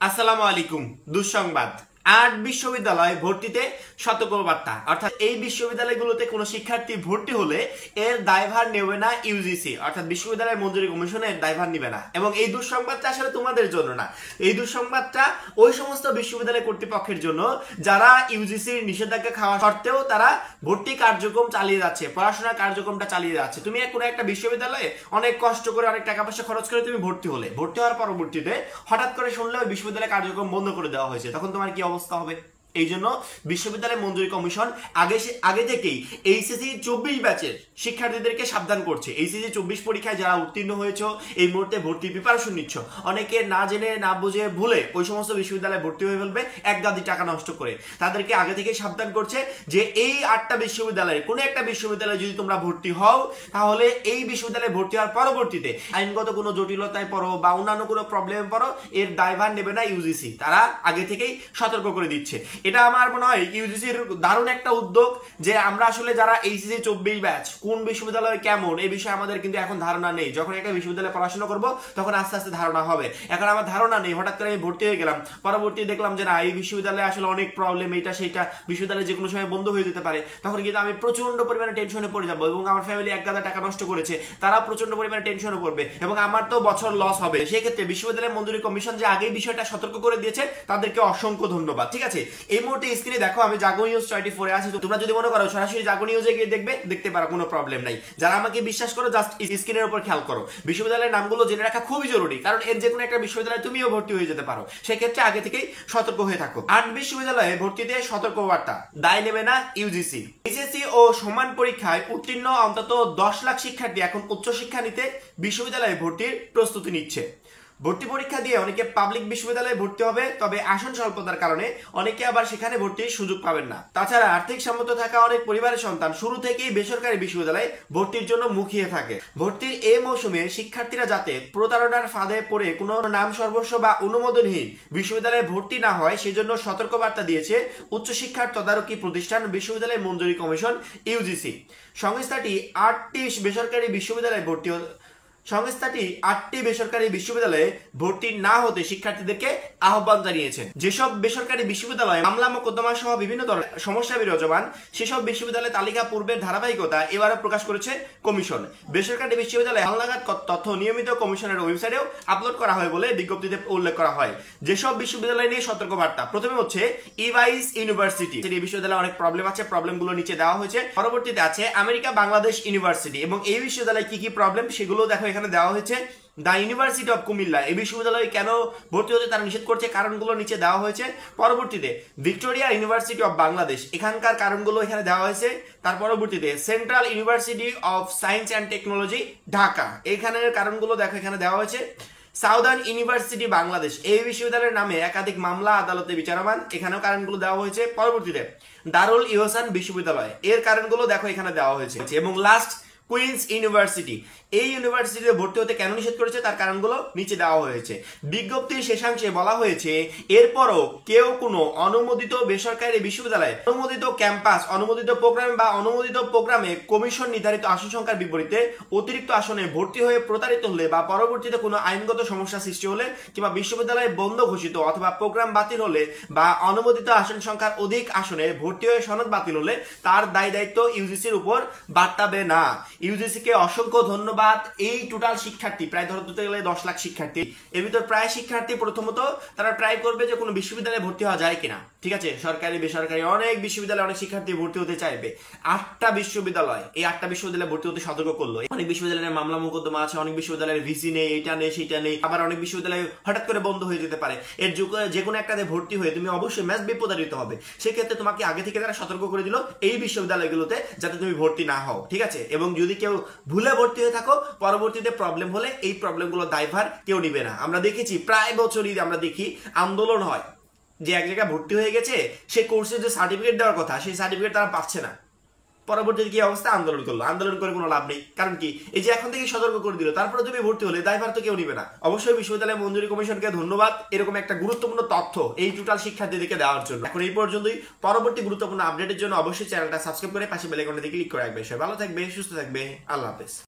আসসালামু আলাইকুম। দুঃসংবাদ, ৮ বিশ্ববিদ্যালয় ভর্তিতে সতর্কবার্তা। অর্থাৎ এই বিশ্ববিদ্যালয়গুলোতে কোনো শিক্ষার্থী ভর্তি হলে এর দায়ভার নেবে না ইউজিসি, অর্থাৎ বিশ্ববিদ্যালয় মঞ্জুরি কমিশনের দায়ভার নেবে না। এবং এই দুঃসংবাদটা আসলে তোমাদের জন্য না, এই দুঃসংবাদটা ওই সমস্ত বিশ্ববিদ্যালয় কর্তৃপক্ষের জন্য যারা ইউজিসির নিষেধাজ্ঞা খাওয়া সত্ত্বেও তারা ভর্তি কার্যক্রম চালিয়ে যাচ্ছে, পড়াশোনার কার্যক্রমটা চালিয়ে যাচ্ছে। তুমি কোনো একটা বিশ্ববিদ্যালয়ে অনেক কষ্ট করে অনেক টাকা পয়সা খরচ করে তুমি ভর্তি হলে, ভর্তি হওয়ার পরবর্তীতে হঠাৎ করে শুনলে ওই বিশ্ববিদ্যালয়ের কার্যক্রম বন্ধ করে দেওয়া হয়েছে, তখন তোমার কি অবস্থা হবে? এই জন্য বিশ্ববিদ্যালয় মঞ্জুরি কমিশন আগে থেকেই এইচএসসি 24 ব্যাচের শিক্ষার্থীদেরকে সাবধান করছে। এইচএসসি 24 পরীক্ষায় যারা উত্তীর্ণ হয়েছে, এই মুহূর্তে ভর্তি প্রিপারেশন নিচ্ছ, অনেকে না জেনে না বুঝে ভুলে ওই সমস্ত বিশ্ববিদ্যালয়ে ভর্তি হয়ে ফেলবে এক গাদি টাকা নষ্ট করে, তাদেরকে আগে থেকেই সাবধান করছে যে এই 8টা বিশ্ববিদ্যালয়ে কোনো একটা বিশ্ববিদ্যালয়ে যদি তোমরা ভর্তি হও, তাহলে এই বিশ্ববিদ্যালয়ে ভর্তি হওয়ার পরবর্তীতে আইনগত কোনো জটিলতায় পড়ো বা অন্যান্য কোনো প্রবলেমে পড়ো, এর দায়ভার নেবে না ইউজিসি। তারা আগে থেকেই সতর্ক করে দিচ্ছে। এটা আমার মনে হয় ইউজিসির দারুণ একটা উদ্যোগ, যে আমরা আসলে যারা এইচএসসি 24 ব্যাচ কোন বিশ্ববিদ্যালয় কেমন এই বিষয়ে আমাদের কিন্তু এখন ধারণা নেই। যখন একটা বিশ্ববিদ্যালয়ে পড়াশোনা করব তখন আস্তে আস্তে ধারণা হবে। এখন আমার ধারণা নেই, হঠাৎ করে আমি ভর্তি হয়ে গেলাম, পরবর্তী দেখলাম যে না, এই বিশ্ববিদ্যালয়ে আসলে অনেক প্রবলেম, এইটা সেইটা, বিশ্ববিদ্যালয় যে কোনো সময় বন্ধ হয়ে যেতে পারে, তখন কিন্তু আমি প্রচন্ড পরিমাণে টেনশনে পড়ে যাবো এবং আমার ফ্যামিলি এক গাদা টাকা নষ্ট করেছে, তারা প্রচন্ড পরিমাণে টেনশনে পড়বে এবং আমার তো বছর লস হবে। সেই ক্ষেত্রে বিশ্ববিদ্যালয় মঞ্জুরি কমিশন যে আগেই বিষয়টা সতর্ক করে দিয়েছে, তাদেরকে অসংখ্য ধন্যবাদ। ঠিক আছে, এই মুহূর্তে স্ক্রিনে দেখো আমি জাগো নিউজ 24 এ আছি। তোমরা যদি মনে করো সরাসরি জাগো নিউজে গিয়ে দেখতে পারো, কোনো প্রবলেম নাই। যারা আমাকে বিশ্বাস করো, জাস্ট স্ক্রিনের উপর খেয়াল করো। বিশ্ববিদ্যালয়ের নামগুলো জেনে রাখা খুবই জরুরি, কারণ এর যে কোনো একটা বিশ্ববিদ্যালয়ে তুমিও ভর্তি হয়ে যেতে পারো। সেক্ষেত্রে আগে থেকেই সতর্ক হয়ে থাকো। 8 বিশ্ববিদ্যালয়ে ভর্তিতে সতর্কবার্তা, দায় নেবে না ইউজিসি। এইচএসসি ও সমান পরীক্ষায় উত্তীর্ণ অন্তত 10 লাখ শিক্ষার্থী এখন উচ্চশিক্ষা নিতে বিশ্ববিদ্যালয়ে ভর্তির প্রস্তুতি নিচ্ছে। ভর্তি পরীক্ষা দিয়ে অনেকে পাবলিক বিশ্ববিদ্যালয়ে ভর্তি হবে, তবে আসন স্বল্পতার কারণে অনেকে আবার সেখানে ভর্তির সুযোগ পাবেন না। তাছাড়া আর্থিক সামর্থ্য থাকা অনেক পরিবারের সন্তান শুরু থেকেই বেসরকারি বিশ্ববিদ্যালয়ে ভর্তির জন্য মুখিয়ে থাকে। ভর্তির এই মৌসুমে শিক্ষার্থীরা যাতে প্রতারণার ফাঁদে পড়ে কোনো নাম সর্বস্ব বা অনুমোদনহীন বিশ্ববিদ্যালয়ে ভর্তি না হয়, সেজন্য সতর্কবার্তা দিয়েছে উচ্চশিক্ষার তদারকি প্রতিষ্ঠান বিশ্ববিদ্যালয় মঞ্জুরি কমিশন ইউজিসি। সংস্থাটি 8টি বেসরকারি বিশ্ববিদ্যালয়ে ভর্তি না হতে শিক্ষার্থীদেরকে আহ্বান জানিয়েছেন। যেসব বেসরকারি বিশ্ববিদ্যালয়ে মামলা মোকদ্দমা সহ বিভিন্ন ধরনের সমস্যা বিরাজমান, সেসব বিশ্ববিদ্যালয়ের তালিকা পূর্বের ধারাবাহিকতা এবারও প্রকাশ করেছে কমিশন। বেসরকারি বিশ্ববিদ্যালয়ে হালনাগাদ তথ্য নিয়মিত কমিশনের ওয়েবসাইটেও আপলোড করা হয় বলে বিজ্ঞপ্তিতে উল্লেখ করা হয়। যেসব বিশ্ববিদ্যালয় নিয়ে সতর্কবার্তা, প্রথমে হচ্ছে ইভাইস ইউনিভার্সিটি। এই বিশ্ববিদ্যালয়ে অনেক প্রবলেম আছে, প্রবলেমগুলো নিচে দেওয়া হয়েছে। পরবর্তীতে আছে আমেরিকা বাংলাদেশ ইউনিভার্সিটি, এবং এই বিশ্ববিদ্যালয়ে কি কি প্রবলেম সেগুলো দেখো এখানে দেওয়া হয়েছে। দ্য ইউনিভার্সিটি অফ কুমিল্লা, এই বিশ্ববিদ্যালয়ে কেন ভর্তি হতে তারা নিষেধ করছে, কারণগুলো নিচে দেওয়া হয়েছে। পরবর্তীতে ভিক্টোরিয়া ইউনিভার্সিটি অফ বাংলাদেশ, এখানকার কারণগুলো এখানে দেওয়া হয়েছে। তার পরবর্তীতে central university of science and technology Dhaka, এখানের কারণগুলো দেখো এখানে দেওয়া হয়েছে। সাউদার্ন ইউনিভার্সিটি বাংলাদেশ, এই বিশ্ববিদ্যালয়ের নামে একাধিক মামলা আদালতে বিচারমান, এখানেও কারণগুলো দেওয়া হয়েছে। পরবর্তীতে দারুল ইহসান বিশ্ববিদ্যালয়, এর কারণগুলো দেখো এখানে দেওয়া হয়েছে। এবং লাস্ট কুইন্স ইউনিভার্সিটি, এই ইউনিভার্সিটিতে ভর্তি হতে কেন নিষেধ করেছে তার কারণগুলো নিচে দেওয়া হয়েছে। বিজ্ঞপ্তির শেষাংশে বলা হয়েছে, এরপরও কেউ কোনো অনুমোদিত বেসরকারি বিশ্ববিদ্যালয়ে অনুমোদিত ক্যাম্পাস, অনুমোদিত প্রোগ্রাম বা অনুমোদিত প্রোগ্রামে কমিশন নির্ধারিত আসন সংখ্যার বিপরীতে অতিরিক্ত আসনে ভর্তি হয়ে প্রতারিত হলে বা পরবর্তীতে কোনো আইনগত সমস্যা সৃষ্টি হলে কিংবা বিশ্ববিদ্যালয় বন্ধ ঘোষিত অথবা প্রোগ্রাম বাতিল হলে বা অনুমোদিত আসন সংখ্যার অধিক আসনে ভর্তি হয়ে সনদ বাতিল হলে তার দায়িত্ব ইউজিসির উপর বর্তাবে না। ইউজিসিকে অসংখ্য ধন্যবাদ। এই টোটাল শিক্ষার্থী প্রায় ধরতে গেলে 10 লাখ শিক্ষার্থী, এর ভিতর প্রায় শিক্ষার্থী প্রথমত তারা ট্রাই করবে যে কোনো বিশ্ববিদ্যালয়ে ভর্তি হওয়া যায় কিনা। ঠিক আছে, সরকারি বেসরকারি অনেক বিশ্ববিদ্যালয়ে অনেক শিক্ষার্থী ভর্তি হতে চাইবে। 8টা বিশ্ববিদ্যালয়, এই 8টা বিশ্ববিদ্যালয়ে ভর্তি হতে সতর্ক করলো। অনেক বিশ্ববিদ্যালয়ের মামলা মোকদ্দমা আছে, অনেক বিশ্ববিদ্যালয়ের ভিসি নেই, এটা নেই সেটা নেই, আবার অনেক বিশ্ববিদ্যালয় হঠাৎ করে বন্ধ হয়ে যেতে পারে। এর যে কোনো একটাতে ভর্তি হয়ে তুমি অবশ্যই ম্যাচ বিপদারিত হবে। সেক্ষেত্রে তোমাকে আগে থেকে তারা সতর্ক করে দিল এই বিশ্ববিদ্যালয়গুলোতে যাতে তুমি ভর্তি না হও। ঠিক আছে, এবং যদি কেউ ভুলে ভর্তি হয়ে থাকো, পরবর্তীতে প্রবলেম হলে এই প্রবলেমগুলো দায়ভার কেউ নিবে না। আমরা দেখেছি প্রায় বছরই আমরা দেখি আন্দোলন হয়, যে এক জায়গায় ভর্তি হয়ে গেছে, সে কোর্সে যে সার্টিফিকেট দেওয়ার কথা সেই সার্টিফিকেট তারা পাচ্ছে না। পরবর্তীতে কি অবস্থা, আন্দোলন করলো, আন্দোলন করে কোনো লাভ নেই। কারণ কি, এই যে এখন থেকে সতর্ক করে দিল, তারপরে তুমি ভর্তি হলে দায়ভার তো কেউ নিবে না। অবশ্যই বিশ্ববিদ্যালয় মঞ্জুরি কমিশনকে ধন্যবাদ এরকম একটা গুরুত্বপূর্ণ তথ্য এই টোটাল শিক্ষার্থীদেরকে দেওয়ার জন্য। এখন এই পর্যন্তই। পরবর্তী গুরুত্বপূর্ণ আপডেটের জন্য অবশ্যই চ্যানেলটা সাবস্ক্রাইব করে পাশে বেল আইকনটা ক্লিক করে রাখবে। সবাই ভালো থাকবে, সুস্থ থাকবে, আল্লাহ হাফেজ।